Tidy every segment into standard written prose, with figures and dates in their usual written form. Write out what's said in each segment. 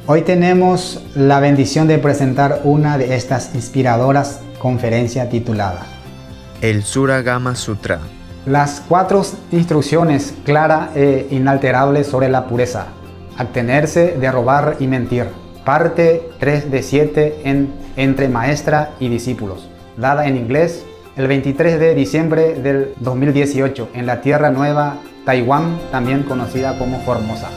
Hoy tenemos la bendición de presentar una de estas inspiradoras conferencias titulada El Sura Gama Sutra. Las 4 instrucciones claras e inalterables sobre la pureza. Abstenerse de robar y mentir. Parte 3 de 7 entre maestra y discípulos. Dada en inglés el 23 de diciembre del 2018 en la Tierra Nueva, Taiwán, también conocida como Formosa.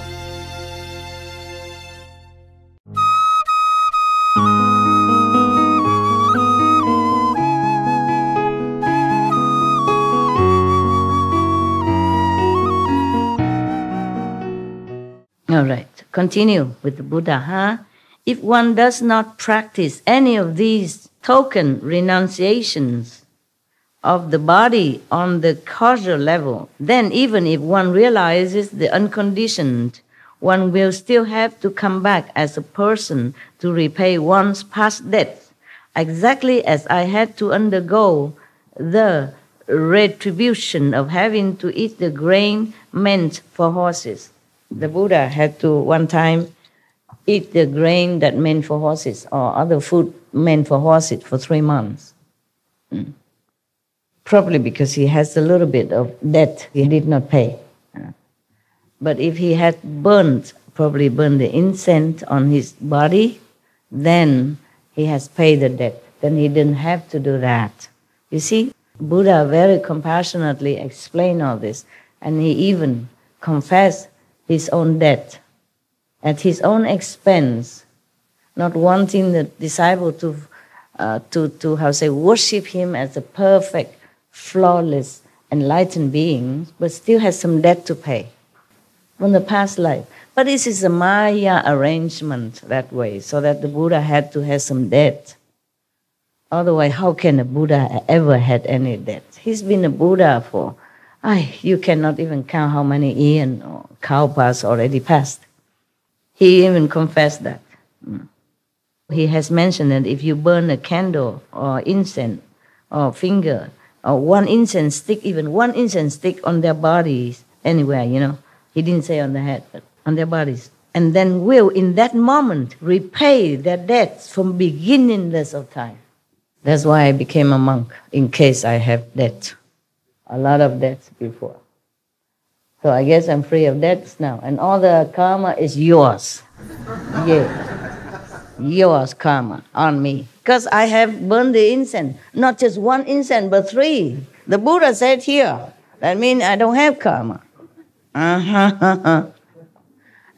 All right, continue with the Buddha. If one does not practice any of these token renunciations of the body on the causal level, then even if one realizes the unconditioned, one will still have to come back as a person to repay one's past debts, exactly as I had to undergo the retribution of having to eat the grain meant for horses. The Buddha had to one time eat the grain that meant for horses or other food meant for horses for 3 months. Probably because he has a little bit of debt he did not pay. But if he had probably burned the incense on his body, then he has paid the debt. Then he didn't have to do that. You see, Buddha very compassionately explained all this, and he even confessed his own debt at his own expense, not wanting the disciple to worship him as a perfect, flawless, enlightened being, but still has some debt to pay from the past life. But this is a Maya arrangement that way, so that the Buddha had to have some debt. Otherwise, how can a Buddha ever had any debt? He's been a Buddha for, you cannot even count how many eons or kalpas already passed. He even confessed that. He has mentioned that if you burn a candle or incense or finger or one incense stick, even one incense stick on their bodies, anywhere, he didn't say on the head, but on their bodies, and then will in that moment repay their debts from beginningless of time. That's why I became a monk, in case I have debt. A lot of debts before. So I guess I'm free of debts now. And all the karma is yours. Yeah. Yours karma on me. Because I have burned the incense. Not just 1 incense, but 3. The Buddha said here. That means I don't have karma.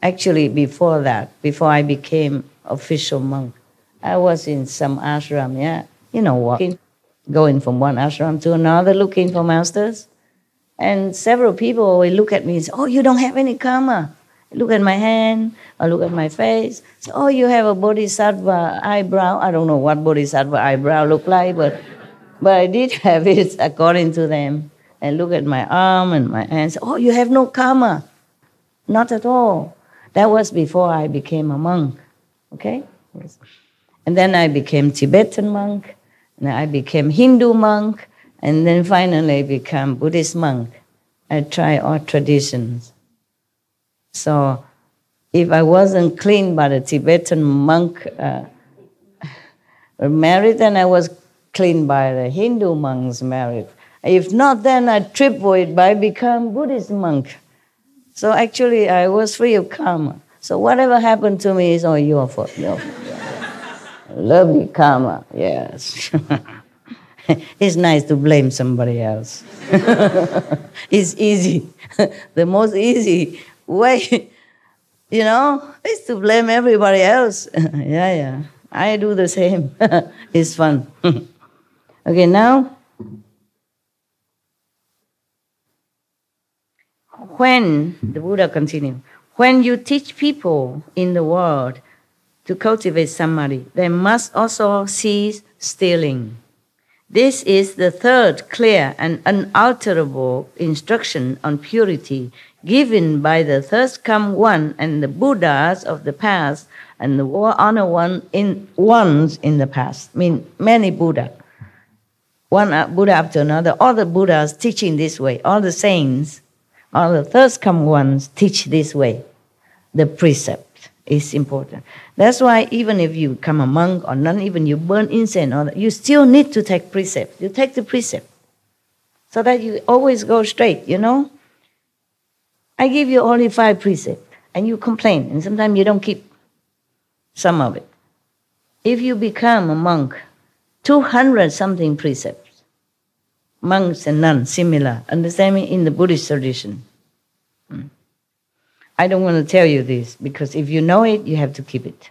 Actually, before that, before I became official monk, I was in some ashram, walking, going from one ashram to another, looking for masters. And several people always look at me and say, oh, you don't have any karma. Look at my hand, or look at my face. Say, oh, you have a bodhisattva eyebrow. I don't know what bodhisattva eyebrow look like, but I did have it according to them. And look at my arm and my hands. Oh, you have no karma. Not at all. That was before I became a monk. Okay? Yes. And then I became Tibetan monk. And I became Hindu monk. And then finally become Buddhist monk. I try all traditions. So if I wasn't clean by the Tibetan monk married, then I was clean by the Hindu monks married. If not, then I triple it by become Buddhist monk. So actually I was free of karma. So whatever happened to me is all your fault. Lovely karma, yes. It's nice to blame somebody else. It's easy. The most easy way, is to blame everybody else. Yeah. I do the same. It's fun. Okay, now, when, the Buddha continued, when you teach people in the world to cultivate samadhi, they must also cease stealing. This is the 3rd clear and unalterable instruction on purity given by the first come one and the Buddhas of the past and the honor ones in the past. Many Buddha. One Buddha after another, all the Buddhas teaching this way, all the saints, all the first come ones teach this way, the precept. is important. That's why even if you become a monk or nun, even you burn incense, or you still need to take precept. You take the precept so that you always go straight, you know. I give you only 5 precepts and you complain, and sometimes you don't keep some of it. If you become a monk, 200-something precepts, monks and nuns, similar, understand me, in the Buddhist tradition. I don't want to tell you this, because if you know it, you have to keep it.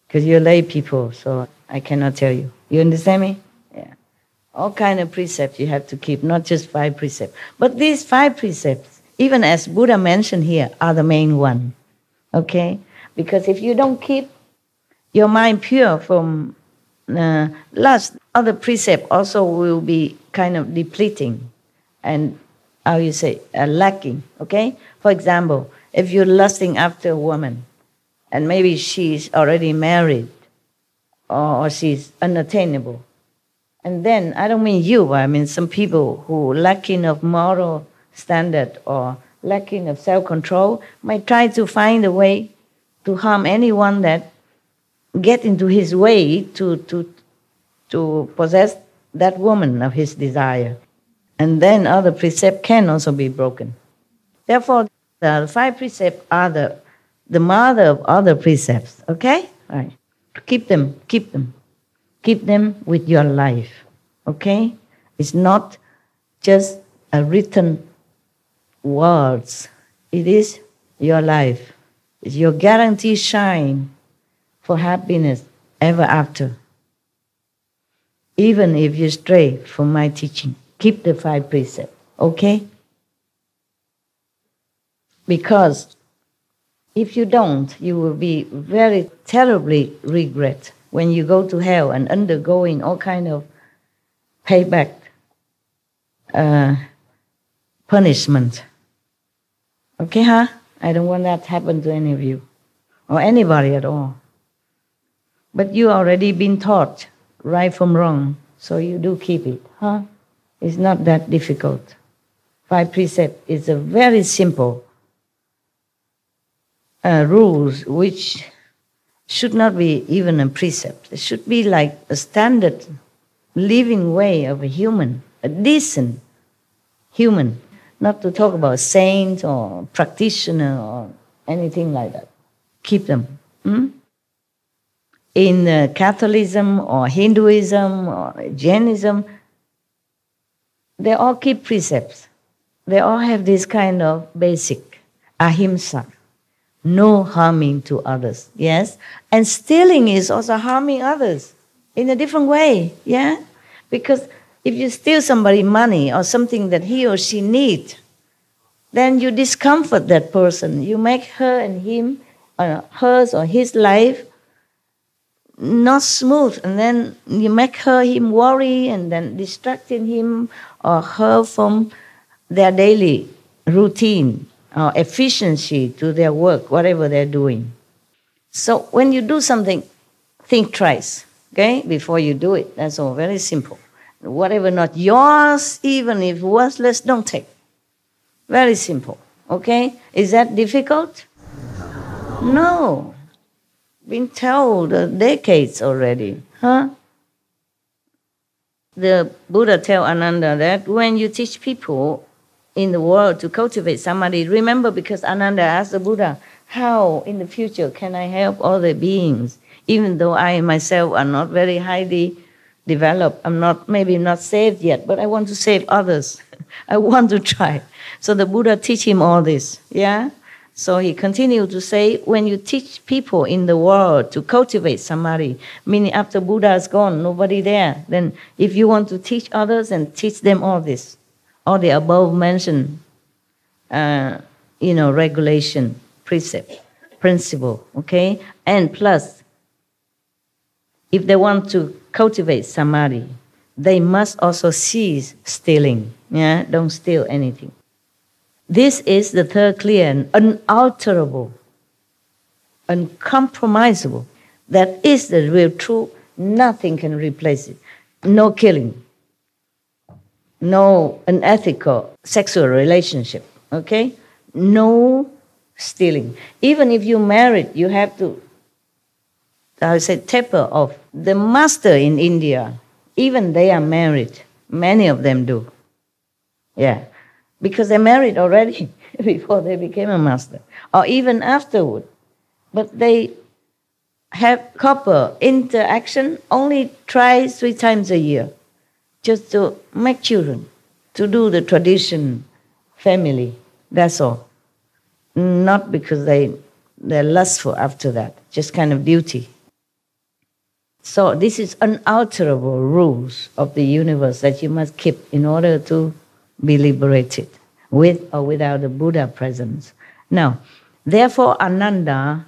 Because you're lay people, so I cannot tell you. You understand me? Yeah. All kind of precepts you have to keep, not just 5 precepts. But these 5 precepts, even as Buddha mentioned here, are the main one. Okay? Because if you don't keep your mind pure from lust, other precepts also will be kind of depleting and, how you say, lacking. Okay? For example, if you're lusting after a woman, and maybe she's already married, or she's unattainable, and then, I don't mean you, but I mean some people who lacking of moral standard or lacking of self-control might try to find a way to harm anyone that get into his way to possess that woman of his desire. And then other precepts can also be broken. Therefore, the 5 precepts are the mother of other precepts, okay? All right. Keep them. Keep them with your life, okay? It's not just a written words. It is your life. It's your guaranteed shine for happiness ever after. Even if you stray from my teaching, keep the 5 precepts, okay? Because if you don't, you will be very terribly regret when you go to hell and undergoing all kind of payback, punishment. Okay, huh? I don't want that to happen to any of you or anybody at all. But you already been taught right from wrong, so you do keep it, huh? It's not that difficult. 5 precepts is a very simple rules which should not be even a precept. It should be like a standard living way of a human, a decent human, not to talk about saint or practitioner or anything like that. Keep them. In Catholicism or Hinduism or Jainism, they all keep precepts. They all have this kind of basic ahimsa. No harming to others, yes? And stealing is also harming others in a different way, yeah? Because if you steal somebody money or something that he or she needs, then you discomfort that person. You make her and him, hers or his life not smooth, and then you make him worry and then distracting him or her from their daily routine or efficiency to their work, whatever they're doing. So when you do something, think twice, okay, before you do it. That's all, very simple. Whatever not yours, even if worthless, don't take. Very simple, okay? Is that difficult? No. Been told decades already, huh? The Buddha tell Ananda that when you teach people in the world to cultivate samadhi, remember, because Ananda asked the Buddha, how in the future can I help all the beings, even though I myself are not very highly developed, I'm not, maybe not saved yet, but I want to save others. I want to try. So the Buddha teach him all this, yeah? So he continued to say, when you teach people in the world to cultivate samadhi, meaning after Buddha is gone, nobody there, then if you want to teach others and teach them all this, all the above mentioned, regulation, precept, principle, okay? And plus, if they want to cultivate samadhi, they must also cease stealing, yeah? Don't steal anything. This is the third clear and unalterable, uncompromisable. That is the real truth. Nothing can replace it. No killing. No unethical sexual relationship. Okay? No stealing. Even if you married, you have to, I say, taper off. The master in India, even they are married. Many of them do. Yeah, because they married already before they became a master, or even afterward. But they have couple interaction only 3 times a year, just to make children, to do the tradition family. That's all. Not because they're lustful after that, just kind of duty. So this is unalterable rules of the universe that you must keep in order to be liberated, with or without the Buddha presence. Now, therefore, Ananda,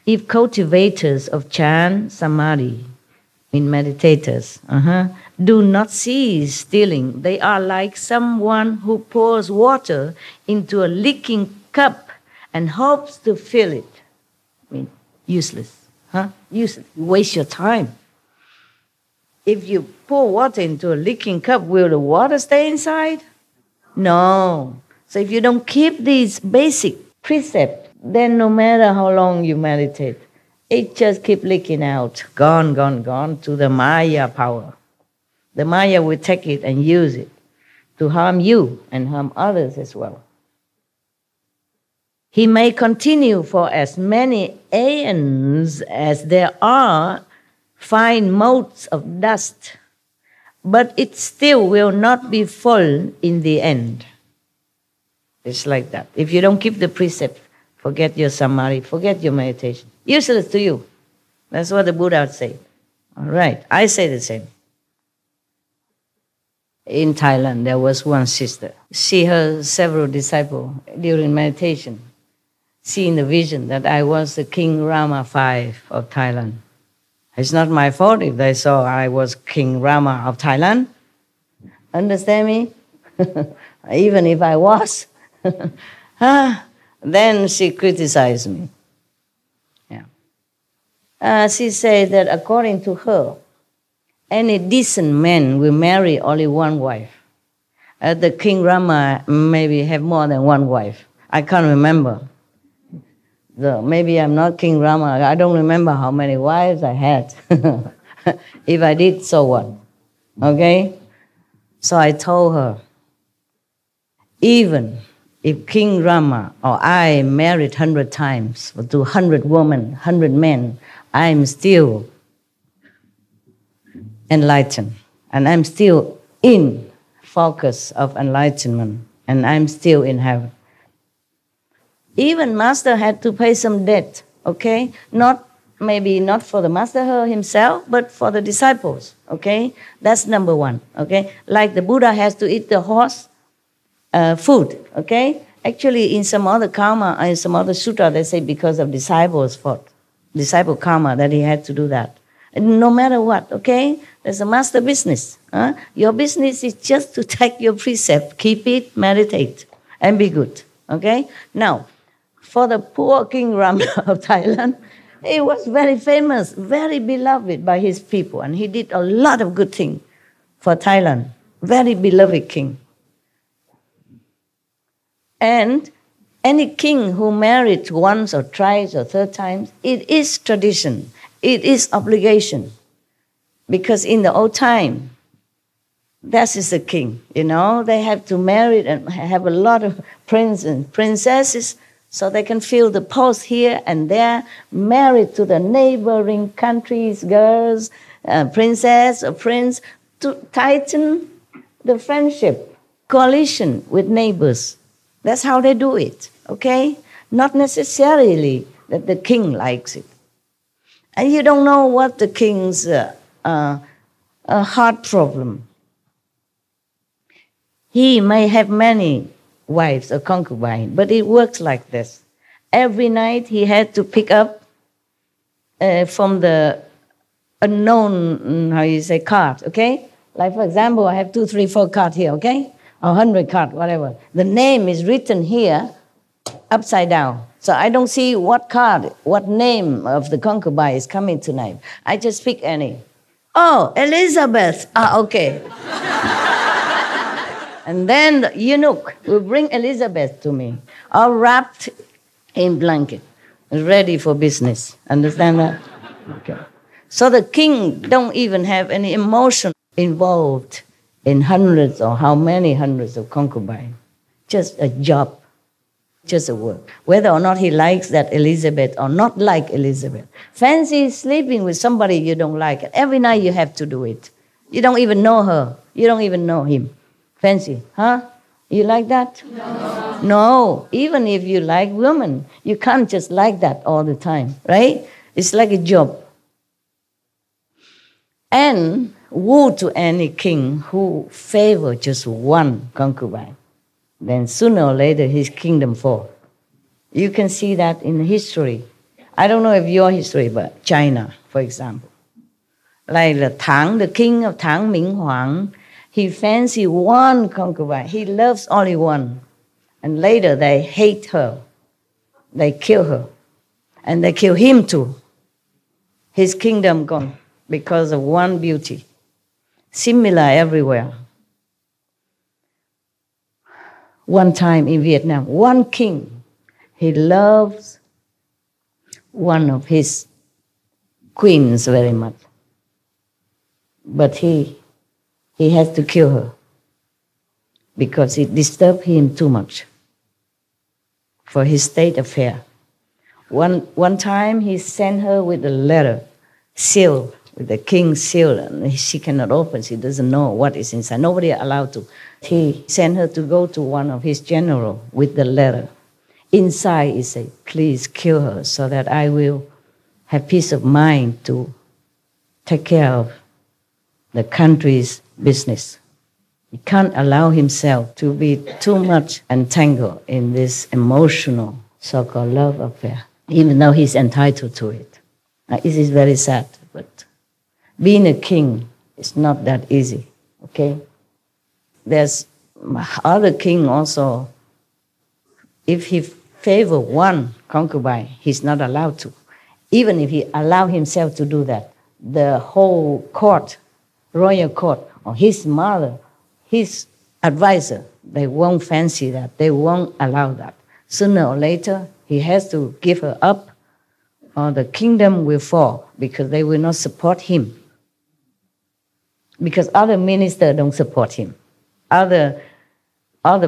if cultivators of chant, samadhi, in meditators, do not cease stealing, they are like someone who pours water into a leaking cup and hopes to fill it. I mean, useless. Useless. You waste your time. If you pour water into a leaking cup, will the water stay inside? No. So if you don't keep these basic precepts, then no matter how long you meditate, it just keeps leaking out, gone to the Maya power. The Maya will take it and use it to harm you and harm others as well. He may continue for as many aeons as there are fine motes of dust, but it still will not be full in the end. It's like that. If you don't keep the precept, forget your samadhi, forget your meditation. Useless to you. That's what the Buddha said. All right, I say the same. In Thailand, there was one sister. She heard several disciples during meditation, seeing the vision that I was the King Rama V of Thailand. It's not my fault if they saw I was King Rama of Thailand. Understand me? Even if I was. Then she criticized me. Yeah. She said that according to her, any decent man will marry only one wife. The King Rama maybe have more than one wife. I can't remember. Maybe I'm not King Rama. I don't remember how many wives I had. If I did, so what? Okay? So I told her, even if King Rama or I married 100 times to 100 women, 100 men, I'm still enlightened. And I'm still in focus of enlightenment. And I'm still in heaven. Even master had to pay some debt, okay? Maybe not for the master himself, but for the disciples, okay? That's number one, okay? Like the Buddha has to eat the horse food, okay? Actually, in some other karma, in some other sutra, they say because of disciples' fault, disciple karma, that he had to do that. And no matter what, okay? There's a master business. Your business is just to take your precept, keep it, meditate, and be good, okay? Now, for the poor King Rama of Thailand, he was very famous, very beloved by his people, and he did a lot of good things for Thailand. Very beloved king. And any king who married once or twice or third times, it is tradition, it is obligation. Because in the old time, that is the king, you know, they have to marry and have a lot of princes and princesses, so they can fill the post here and there, married to the neighboring countries' girls, princess or prince, to tighten the friendship, coalition with neighbors. That's how they do it, okay? Not necessarily that the king likes it. And you don't know what the king's heart problem. He may have many wives or concubines, but it works like this. Every night he had to pick up from the unknown, card, okay? Like for example, I have 2, 3, 4 cards here, okay? Or 100 cards, whatever. The name is written here, upside down. So I don't see what card, what name of the concubine is coming tonight. I just pick any. Oh, Elizabeth. Okay. And then the eunuch will bring Elizabeth to me, all wrapped in blanket, ready for business. Understand that? Okay. So the king don't even have any emotion involved in hundreds or how many hundreds of concubines. Just a job, just a work. Whether or not he likes that Elizabeth or not like Elizabeth. Fancy sleeping with somebody you don't like. Every night you have to do it. You don't even know her. You don't even know him. Fancy, huh? You like that? No. No. Even if you like women, you can't just like that all the time, right? It's like a job. And woe to any king who favor just one concubine. Then sooner or later his kingdom falls. You can see that in history. I don't know if your history, but China, for example. Like the king of Tang Ming Huang, he fancy one concubine. He loves only one. And later they hate her. They kill her. And they kill him too. His kingdom gone because of one beauty. Similar everywhere. One time in Vietnam, one king, he loves one of his queens very much. But he has to kill her because it disturbed him too much for his state affair. One time he sent her with a letter, sealed, with the king's seal, and she cannot open. She doesn't know what is inside. Nobody allowed to. He sent her to go to one of his generals with the letter. Inside he said, please kill her so that I will have peace of mind to take care of the country's business. He can't allow himself to be too much entangled in this emotional so-called love affair, even though he's entitled to it. It is very sad, but being a king is not that easy, okay? There's other king also. If he favor one concubine, he's not allowed to. Even if he allow himself to do that, the whole court, royal court, or his mother, his advisor, they won't fancy that. They won't allow that. Sooner or later, he has to give her up, or the kingdom will fall because they will not support him. Because other ministers don't support him. Other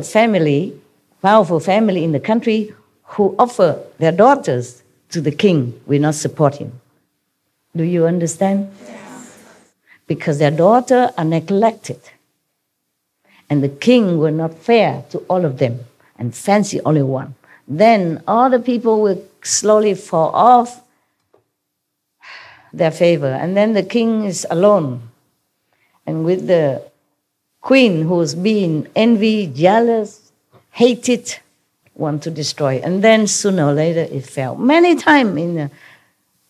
family, powerful family in the country who offer their daughters to the king will not support him. Do you understand? Yes. Because their daughters are neglected. And the king will not fair to all of them and fancy only one. Then all the people will slowly fall off their favor. And then the king is alone. And with the queen who's being envied, jealous, hated, want to destroy. And then sooner or later it fell. Many times in the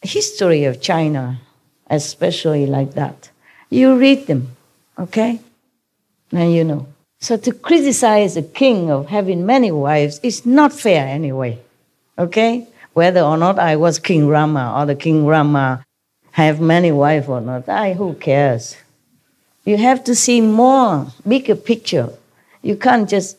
history of China, especially like that. You read them, okay? And you know. So to criticize a king of having many wives is not fair anyway, okay? Whether or not I was King Rama or the King Rama have many wives or not, who cares? You have to see more, bigger picture. You can't just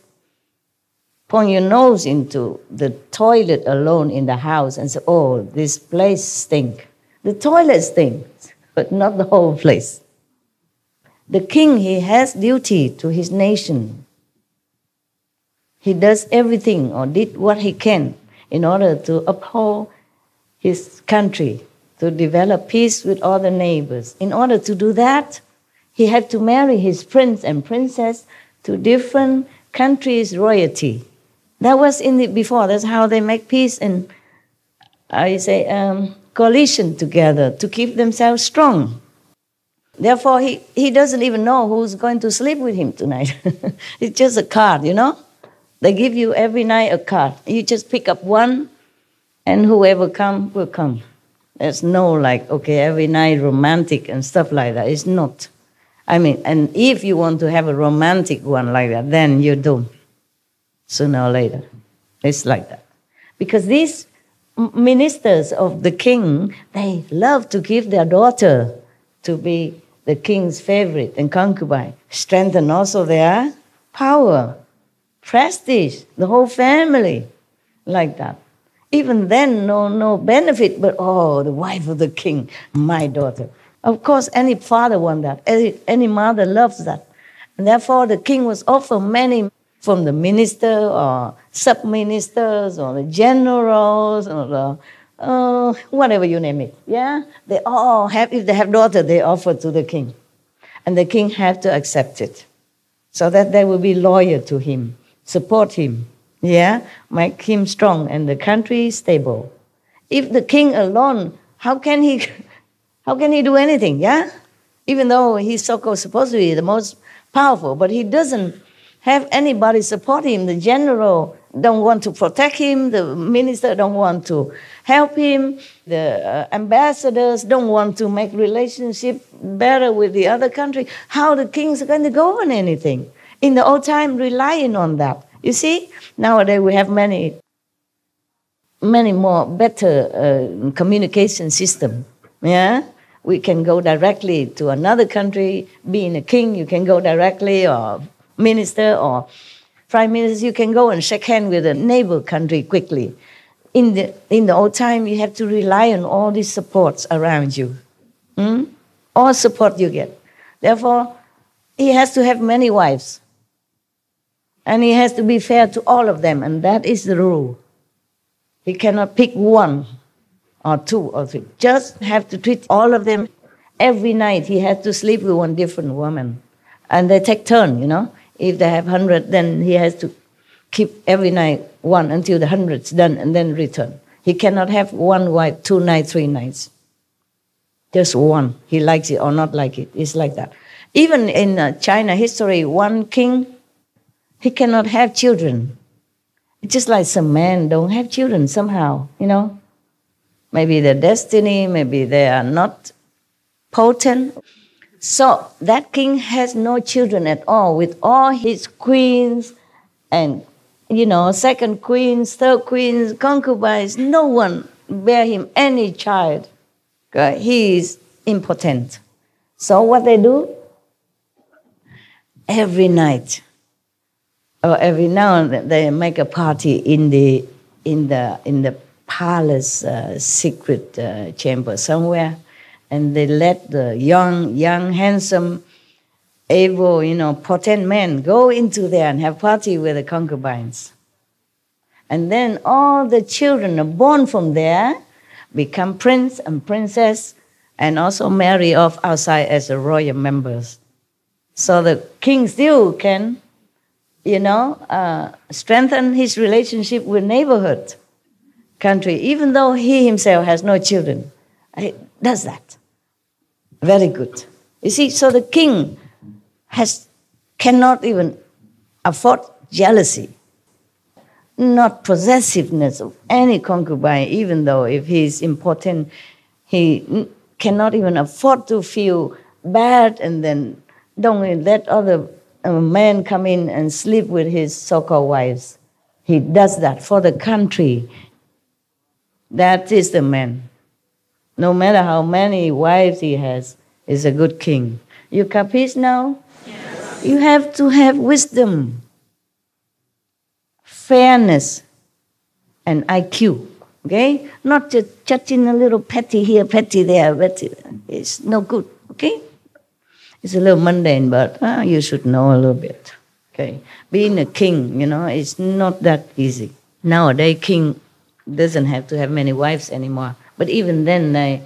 point your nose into the toilet alone in the house and say, oh, this place stinks. The toilet stinks, but not the whole place. The king, he has duty to his nation. He does everything or did what he can in order to uphold his country, to develop peace with all the neighbors. In order to do that, he had to marry his prince and princess to different countries' royalty. That was in the before. That's how they make peace and coalition together to keep themselves strong. Therefore, he doesn't even know who's going to sleep with him tonight. It's just a card, you know? They give you every night a card. You just pick up one, and whoever comes will come. There's no like, okay, every night romantic and stuff like that. It's not. I mean, and if you want to have a romantic one like that, then you're doomed. Sooner or later. It's like that. Because these ministers of the king, they love to give their daughter to be the king's favorite and concubine. Strengthen also their power, prestige, the whole family, like that. Even then, no benefit, but oh, the wife of the king, my daughter. Of course, any father wants that. Any mother loves that. And therefore, the king was offered many from the minister or sub-ministers or the generals or the, whatever you name it. Yeah, they all have, if they have daughter, they offer to the king. And the king had to accept it so that they will be loyal to him, support him, yeah, make him strong and the country stable. If the king alone, how can he do anything, yeah? Even though he's so-called supposed to be the most powerful, but he doesn't have anybody support him. The general don't want to protect him. The minister don't want to help him. The ambassadors don't want to make relationship better with the other country. How the kings are going to govern anything? In the old time, relying on that. You see, nowadays we have many more better communication system. Yeah, we can go directly to another country. Being a king, you can go directly, or minister or prime minister, you can go and shake hands with a neighbor country quickly. In the old time, you have to rely on all these supports around you. All support you get. Therefore, he has to have many wives. And he has to be fair to all of them, and that is the rule. He cannot pick one or two or three. Just have to treat all of them. Every night he has to sleep with one different woman. And they take turn, you know. If they have 100, then he has to keep every night one until the 100's done and then return. He cannot have one wife, 2 nights, 3 nights. Just one. He likes it or not like it. It's like that. Even in China history, one king, he cannot have children. It's just like some men don't have children somehow, you know. Maybe their destiny, maybe they are not potent. So that king has no children at all with all his queens and, you know, second queens, third queens, concubines. No one bear him any child. He is impotent. So what they do? Every night or every now and then they make a party in the palace secret chamber somewhere. And they let the young, handsome, able, you know, potent men go into there and have party with the concubines. And then all the children are born from there, become prince and princess, and also marry off outside as the royal members. So the king still can, you know, strengthen his relationship with neighborhood country, even though he himself has no children. He does that. Very good. You see, so the king cannot even afford jealousy, not possessiveness of any concubine, even though if he is important, he cannot even afford to feel bad and then don't let other men come in and sleep with his so-called wives. He does that for the country. That is the man. No matter how many wives he has, is a good king. You capiche now? Yes. You have to have wisdom, fairness, and IQ. Okay? Not just judging a little petty here, petty there, petty. It's no good. Okay? It's a little mundane, but you should know a little bit. Okay? Being a king, you know, it's not that easy. Nowadays, king doesn't have to have many wives anymore. But even then, I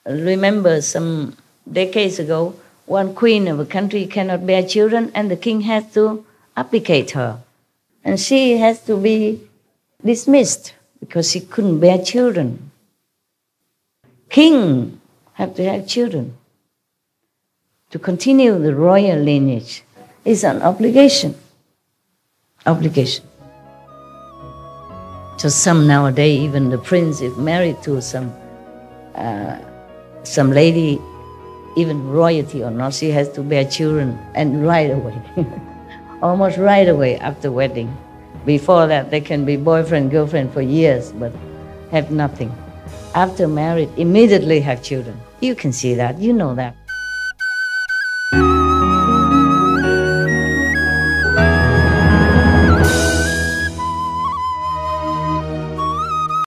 remember some decades ago, one queen of a country cannot bear children, and the king has to abdicate her. And she has to be dismissed because she couldn't bear children. King have to have children. To continue the royal lineage is an obligation. Obligation. So some nowadays, even the prince is married to some lady, even royalty or not, she has to bear children, and right away, almost right away after wedding. Before that, they can be boyfriend, girlfriend for years, but have nothing. After marriage, immediately have children. You can see that, you know that.